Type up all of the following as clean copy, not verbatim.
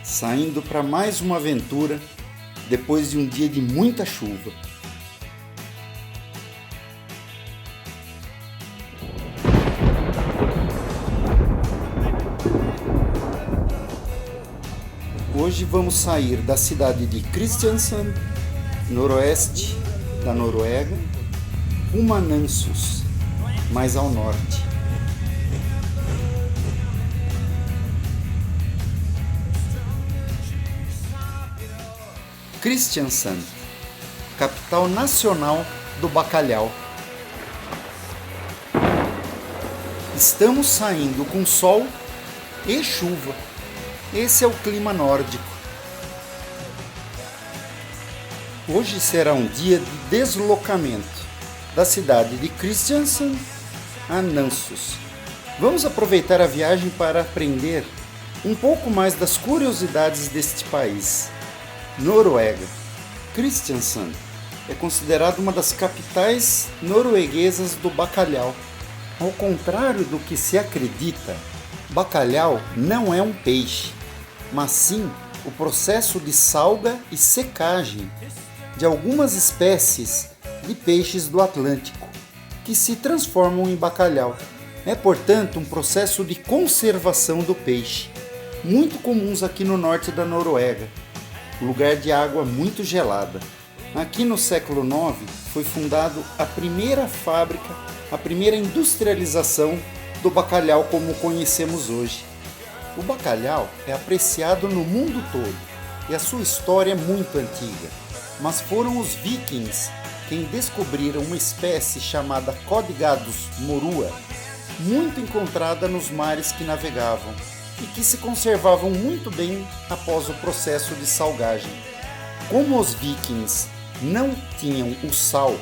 saindo para mais uma aventura depois de um dia de muita chuva. Hoje vamos sair da cidade de Kristiansand, noroeste da Noruega, rumo a Namsos, mais ao norte. Kristiansand, capital nacional do bacalhau. Estamos saindo com sol e chuva. Esse é o clima nórdico. Hoje será um dia de deslocamento da cidade de Kristiansand a Namsos. Vamos aproveitar a viagem para aprender um pouco mais das curiosidades deste país. Noruega. Kristiansand é considerada uma das capitais norueguesas do bacalhau. Ao contrário do que se acredita, bacalhau não é um peixe, mas sim o processo de salga e secagem de algumas espécies de peixes do Atlântico, que se transformam em bacalhau. É, portanto, um processo de conservação do peixe, muito comuns aqui no norte da Noruega, lugar de água muito gelada. Aqui no século IX foi fundado a primeira fábrica, a primeira industrialização do bacalhau como o conhecemos hoje. O bacalhau é apreciado no mundo todo e a sua história é muito antiga, mas foram os vikings quem descobriram uma espécie chamada Codgadus morua, muito encontrada nos mares que navegavam e que se conservavam muito bem após o processo de salgagem. Como os vikings não tinham o sal,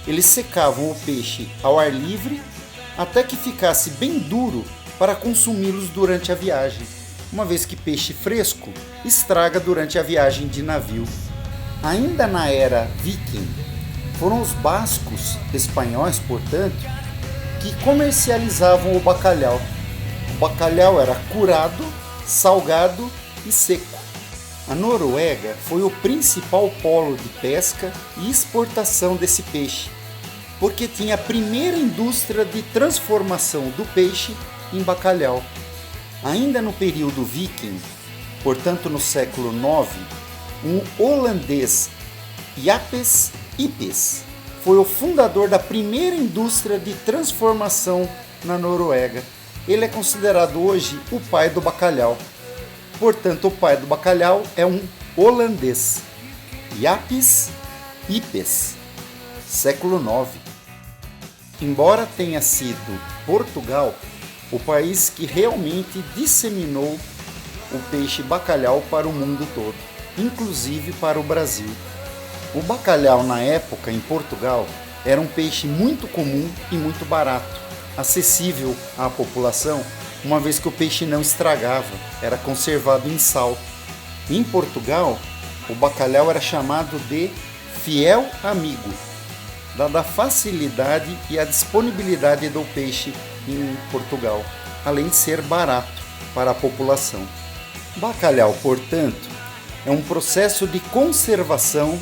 eles secavam o peixe ao ar livre até que ficasse bem duro para consumi-los durante a viagem, uma vez que peixe fresco estraga durante a viagem de navio. Ainda na era viking, foram os bascos, espanhóis portanto, que comercializavam o bacalhau. O bacalhau era curado, salgado e seco. A Noruega foi o principal polo de pesca e exportação desse peixe, porque tinha a primeira indústria de transformação do peixe em bacalhau. Ainda no período viking, portanto no século IX, um holandês, Japes Ipes, foi o fundador da primeira indústria de transformação na Noruega. Ele é considerado hoje o pai do bacalhau. Portanto, o pai do bacalhau é um holandês, Japes Ipes, século IX. Embora tenha sido Portugal o país que realmente disseminou o peixe bacalhau para o mundo todo, inclusive para o Brasil. O bacalhau na época em Portugal era um peixe muito comum e muito barato, acessível à população, uma vez que o peixe não estragava, era conservado em sal. Em Portugal, o bacalhau era chamado de fiel amigo, dada a facilidade e a disponibilidade do peixe em Portugal, além de ser barato para a população. Bacalhau, portanto, é um processo de conservação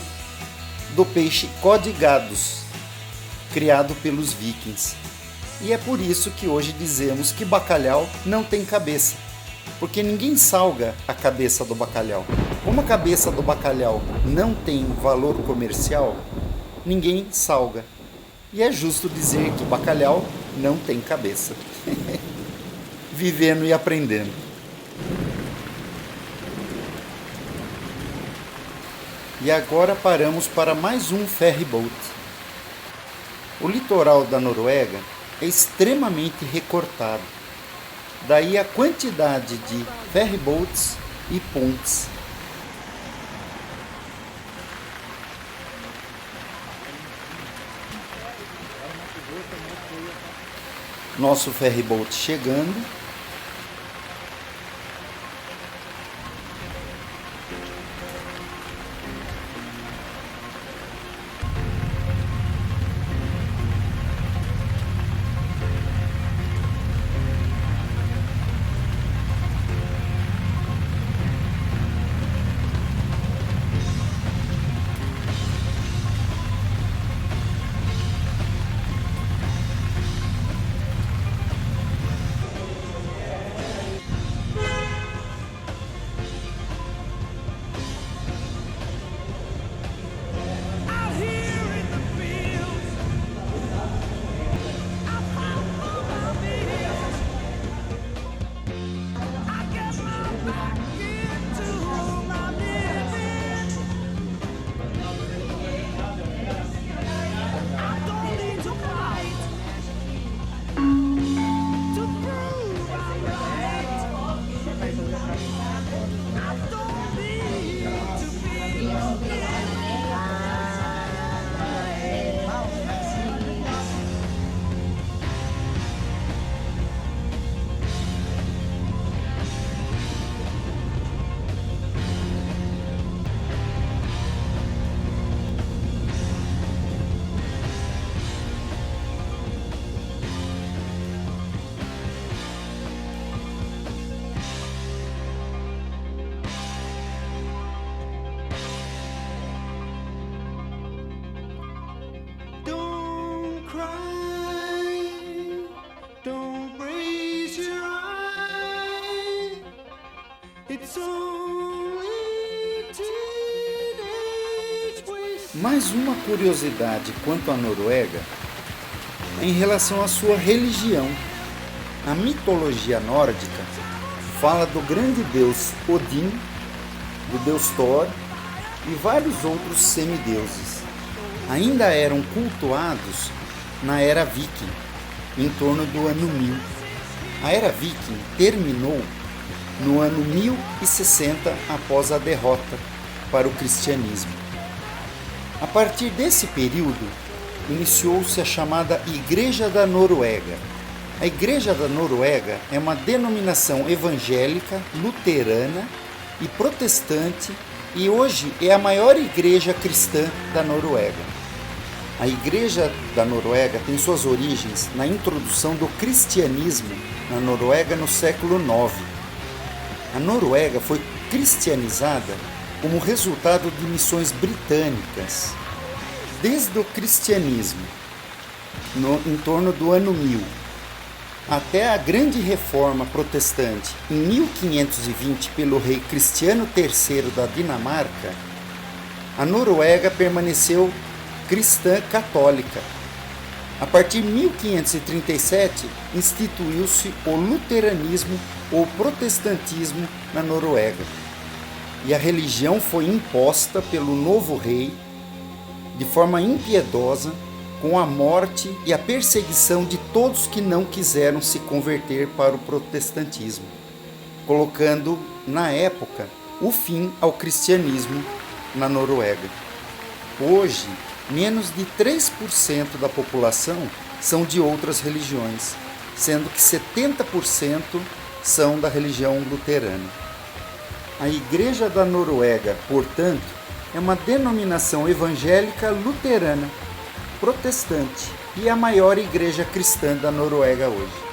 do peixe Codgadus, criado pelos vikings. E é por isso que hoje dizemos que bacalhau não tem cabeça, porque ninguém salga a cabeça do bacalhau. Como a cabeça do bacalhau não tem valor comercial, ninguém salga. E é justo dizer que bacalhau não tem cabeça. Vivendo e aprendendo. E agora paramos para mais um ferryboat. O litoral da Noruega é extremamente recortado. Daí a quantidade de ferryboats e pontes. Nosso ferryboat chegando. Mais uma curiosidade quanto à Noruega é em relação à sua religião. A mitologia nórdica fala do grande deus Odin, do deus Thor e vários outros semideuses. Ainda eram cultuados na era viking, em torno do ano 1000. A era viking terminou no ano 1060 após a derrota para o cristianismo. A partir desse período, iniciou-se a chamada Igreja da Noruega. A Igreja da Noruega é uma denominação evangélica, luterana e protestante e hoje é a maior igreja cristã da Noruega. A Igreja da Noruega tem suas origens na introdução do cristianismo na Noruega no século IX. A Noruega foi cristianizada como resultado de missões britânicas. Desde o cristianismo, em torno do ano 1000, até a Grande Reforma Protestante, em 1520, pelo rei Cristiano III da Dinamarca, a Noruega permaneceu cristã católica. A partir de 1537, instituiu-se o luteranismo ou protestantismo na Noruega. E a religião foi imposta pelo novo rei de forma impiedosa, com a morte e a perseguição de todos que não quiseram se converter para o protestantismo, colocando, na época, o fim ao cristianismo na Noruega. Hoje, menos de 3% da população são de outras religiões, sendo que 70% são da religião luterana. A Igreja da Noruega, portanto, é uma denominação evangélica luterana, protestante e a maior igreja cristã da Noruega hoje.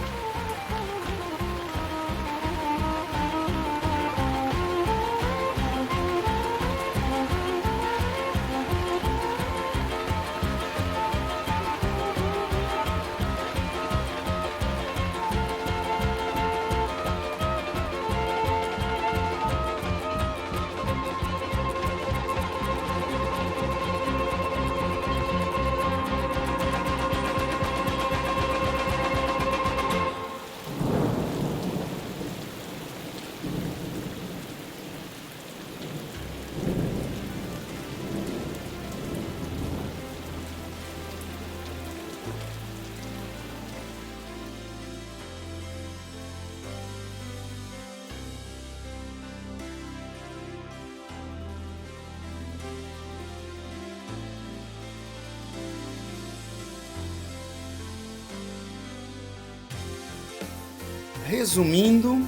Resumindo,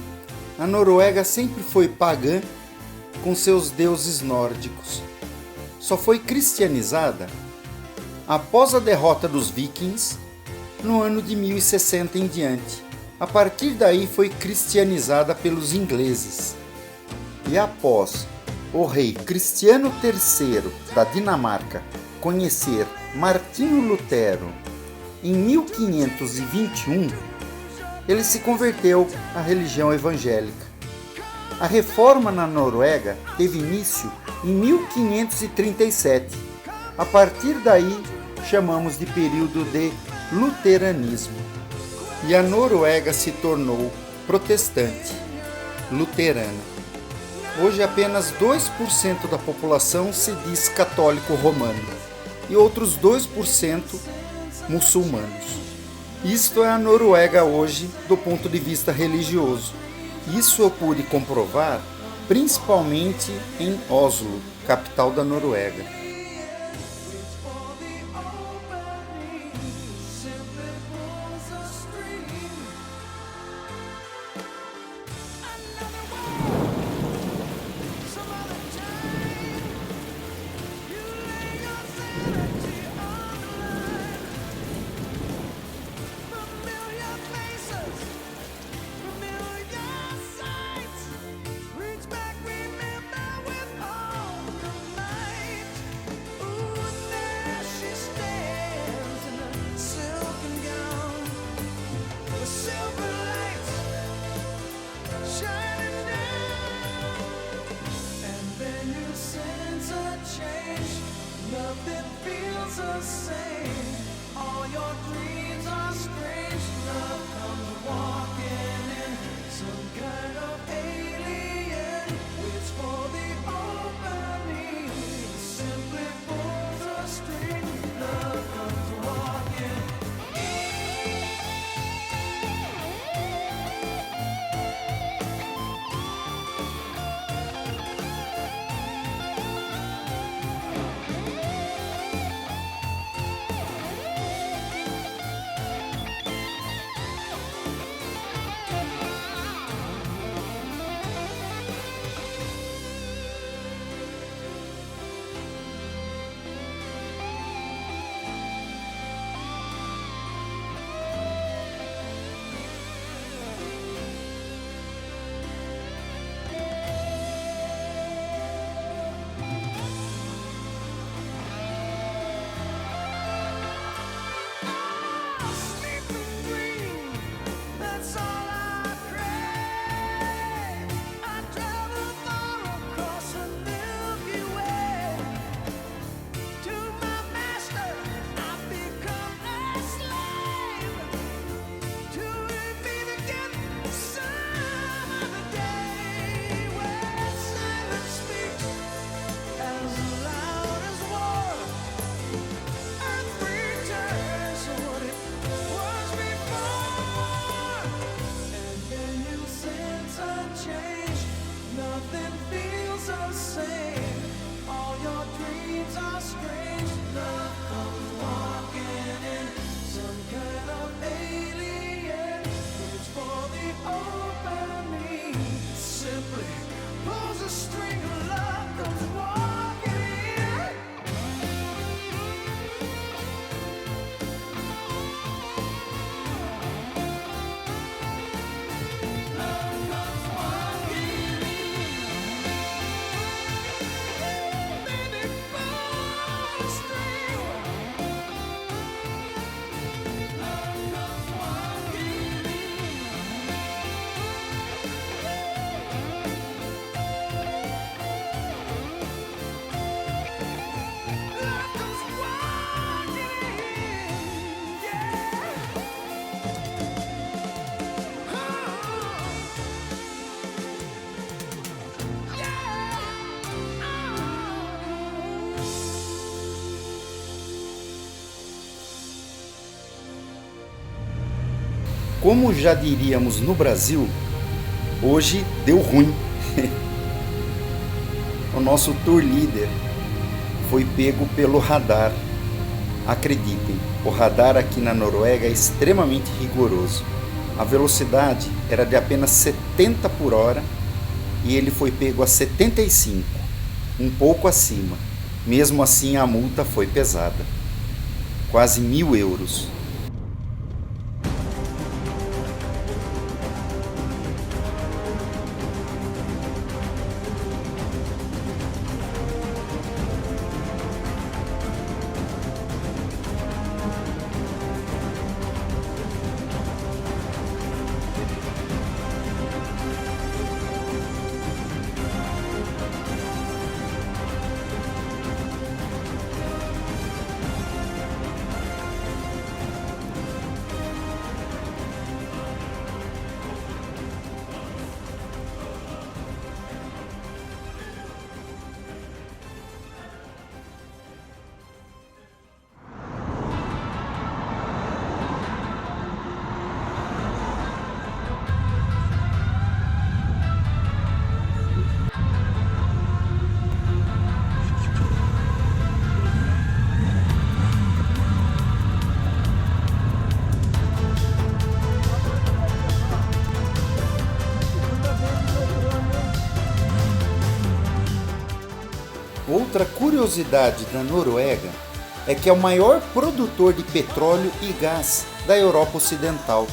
a Noruega sempre foi pagã com seus deuses nórdicos. Só foi cristianizada após a derrota dos vikings no ano de 1060 em diante. A partir daí foi cristianizada pelos ingleses. E após o rei Cristiano III da Dinamarca conhecer Martinho Lutero em 1521, ele se converteu à religião evangélica. A reforma na Noruega teve início em 1537. A partir daí, chamamos de período de luteranismo. E a Noruega se tornou protestante, luterana. Hoje apenas 2% da população se diz católico romano e outros 2% muçulmanos. Isto é a Noruega hoje do ponto de vista religioso. Isso eu pude comprovar principalmente em Oslo, capital da Noruega. Como já diríamos no Brasil, hoje deu ruim. O nosso tour líder foi pego pelo radar. Acreditem, o radar aqui na Noruega é extremamente rigoroso. A velocidade era de apenas 70 por hora e ele foi pego a 75, um pouco acima. Mesmo assim, a multa foi pesada, quase 1.000 euros. Outra curiosidade da Noruega é que é o maior produtor de petróleo e gás da Europa Ocidental.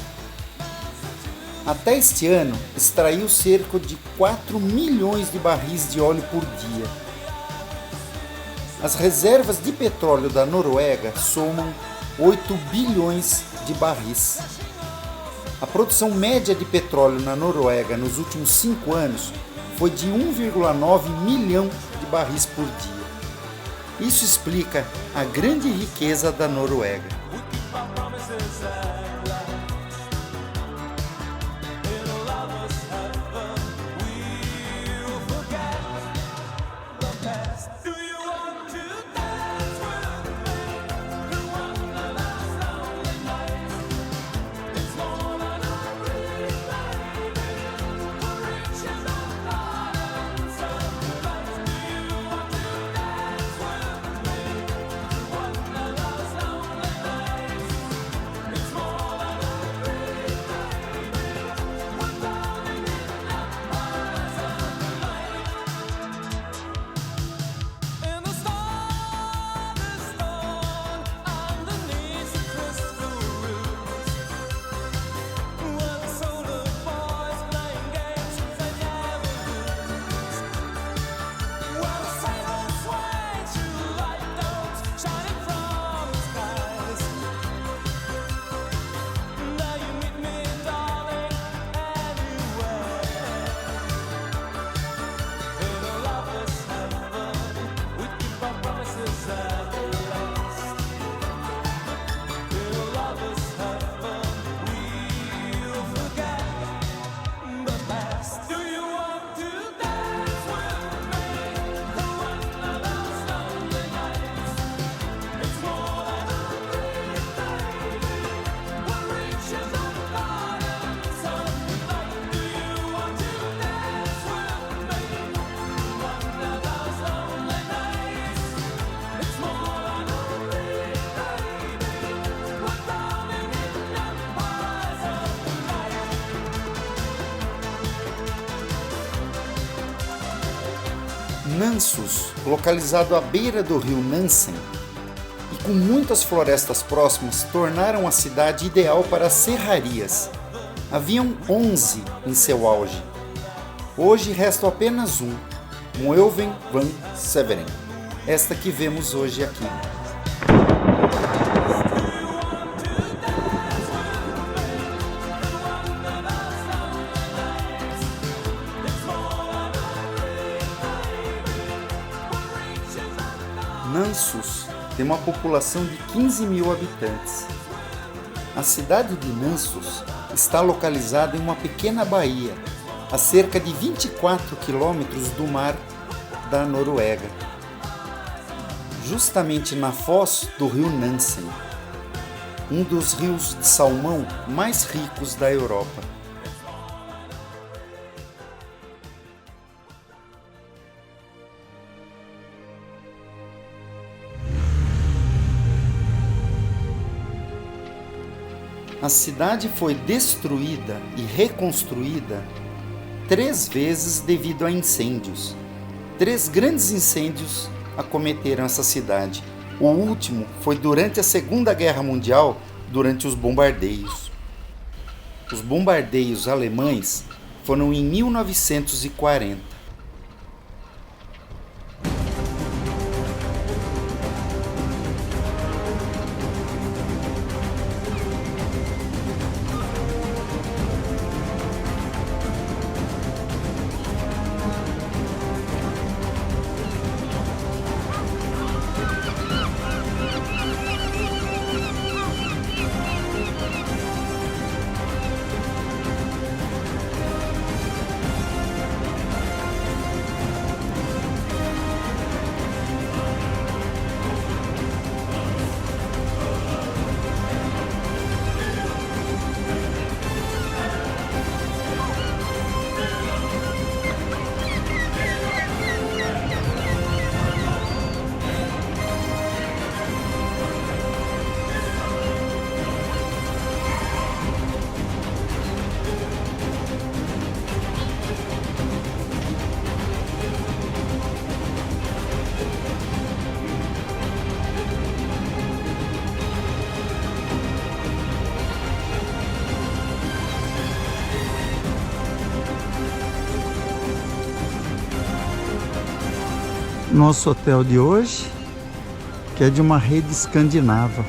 Até este ano, extraiu cerca de 4 milhões de barris de óleo por dia. As reservas de petróleo da Noruega somam 8 bilhões de barris. A produção média de petróleo na Noruega nos últimos 5 anos foi de 1,9 milhão de barris por dia. Isso explica a grande riqueza da Noruega. Nansos, localizado à beira do rio Nansen e com muitas florestas próximas, tornaram a cidade ideal para as serrarias. Haviam 11 em seu auge. Hoje resta apenas um, Moelven van Severen, esta que vemos hoje aqui. Nansos tem uma população de 15 mil habitantes. A cidade de Nansos está localizada em uma pequena baía, a cerca de 24 quilômetros do mar da Noruega, justamente na foz do rio Nansen. um dos rios de salmão mais ricos da Europa. A cidade foi destruída e reconstruída 3 vezes devido a incêndios. 3 grandes incêndios acometeram essa cidade. O último foi durante a Segunda Guerra Mundial, durante os bombardeios. Os bombardeios alemães foram em 1940. Nosso hotel de hoje, que é de uma rede escandinava,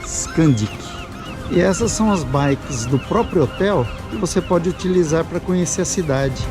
Scandic. E essas são as bikes do próprio hotel que você pode utilizar para conhecer a cidade.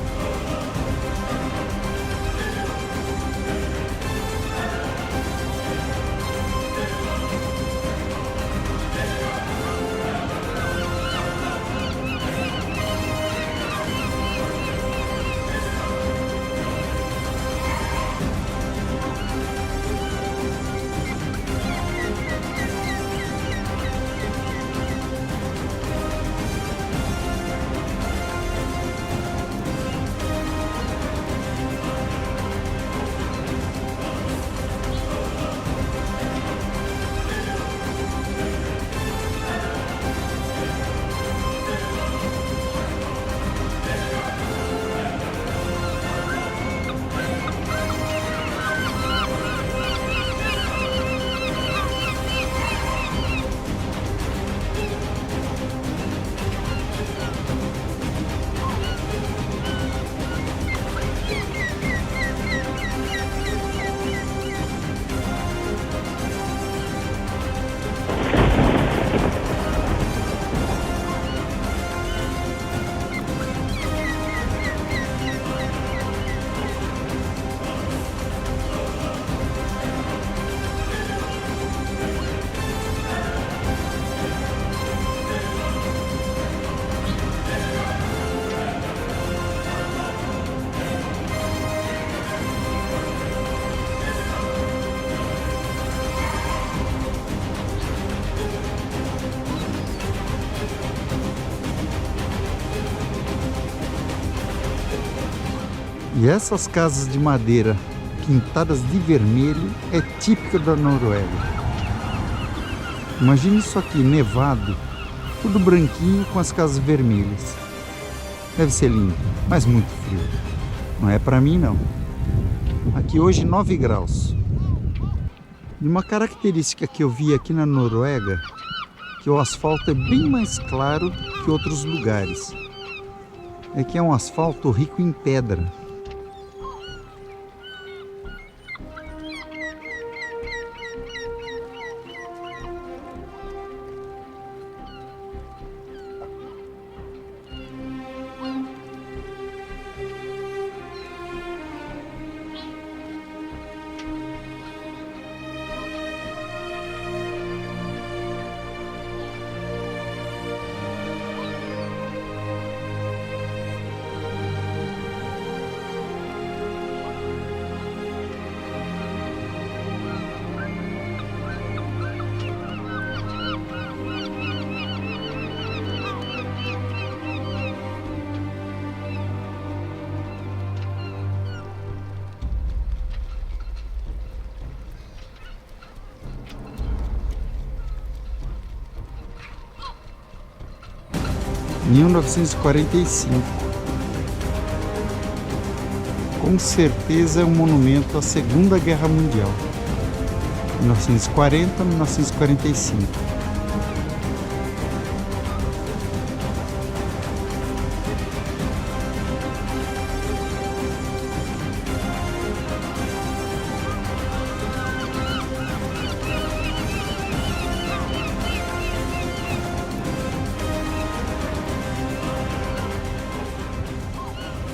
E essas casas de madeira pintadas de vermelho é típica da Noruega. Imagine isso aqui, nevado, tudo branquinho com as casas vermelhas. Deve ser lindo, mas muito frio. Não é para mim não. Aqui hoje 9 graus. E uma característica que eu vi aqui na Noruega, que o asfalto é bem mais claro que outros lugares. É que é um asfalto rico em pedra. 1945. Com certeza é um monumento à Segunda Guerra Mundial. 1940 a 1945.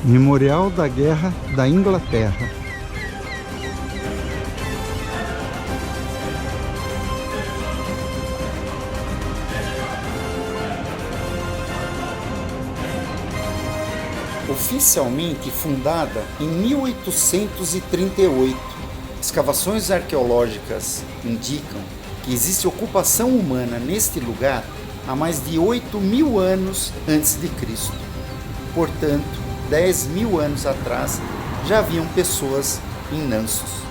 Memorial da Guerra da Inglaterra. Oficialmente fundada em 1838, escavações arqueológicas indicam que existe ocupação humana neste lugar há mais de 8.000 anos antes de Cristo. Portanto, 10.000 anos atrás já haviam pessoas em Nansos.